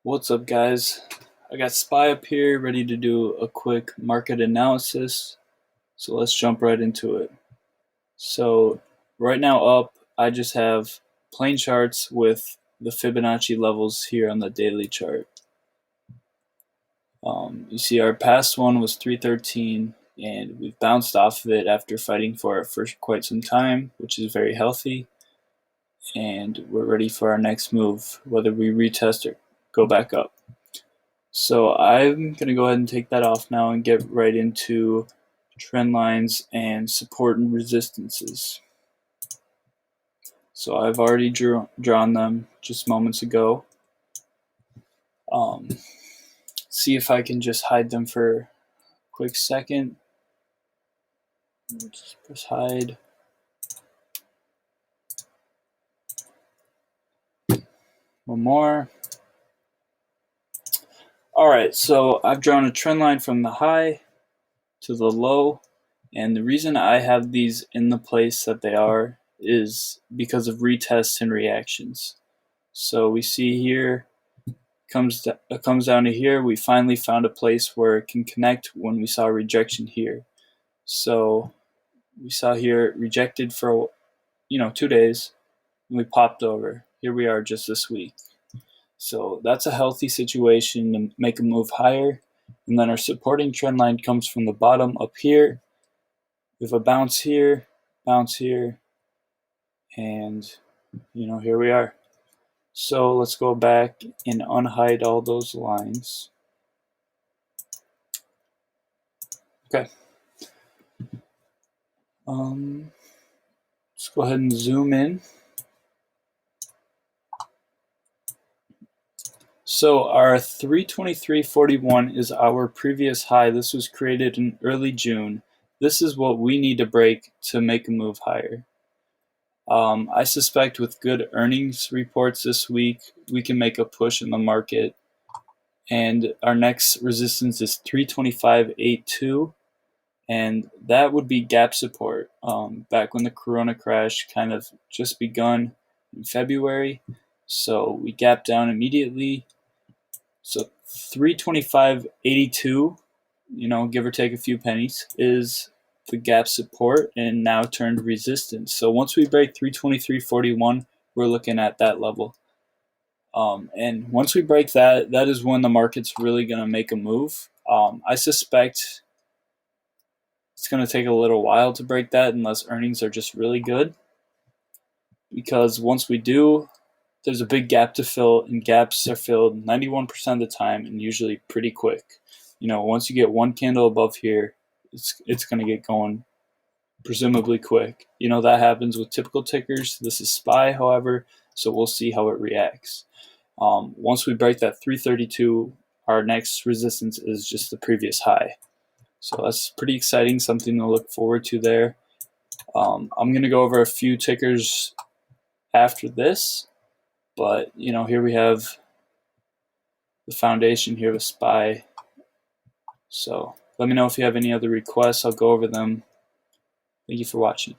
What's up, guys? I got SPY up here ready to do a quick market analysis. So let's jump right into it. So right now up, I just have plain charts with the Fibonacci levels here on the daily chart. You see our past one was 313 and we've bounced off of it after fighting for it for quite some time, which is very healthy. And we're ready for our next move, whether we retest or go back up. So I'm going to go ahead and take that off now and get right into trend lines and support and resistances. So I've already drawn them just moments ago. See if I can just hide them for a quick second. Just press hide. One more. Alright, so I've drawn a trend line from the high to the low, and the reason I have these in the place that they are is because of retests and reactions. So we see here comes down to here. We finally found a place where it can connect when we saw rejection here. So we saw here rejected for 2 days, and we popped over. Here we are just this week. So that's a healthy situation to make a move higher. And then our supporting trend line comes from the bottom up here. We have a bounce here, and here we are. So let's go back and unhide all those lines. Okay. Let's go ahead and zoom in. So our 323.41 is our previous high. This was created in early June. This is what we need to break to make a move higher. I suspect with good earnings reports this week, we can make a push in the market. And our next resistance is 325.82. And that would be gap support. Back when the Corona crash kind of just begun in February. So we gapped down immediately. So 325.82, give or take a few pennies, is the gap support and now turned resistance. So once we break 323.41, we're looking at that level. And once we break that, that is when the market's really going to make a move. I suspect it's going to take a little while to break that unless earnings are just really good. Because once we do, there's a big gap to fill, and gaps are filled 91% of the time and usually pretty quick. Once you get one candle above here, it's going to get going presumably quick. That happens with typical tickers. This is SPY, however, so we'll see how it reacts. Once we break that 332, our next resistance is just the previous high. So that's pretty exciting, something to look forward to there. I'm going to go over a few tickers after this. But, here we have the foundation here with SPY. So let me know if you have any other requests. I'll go over them. Thank you for watching.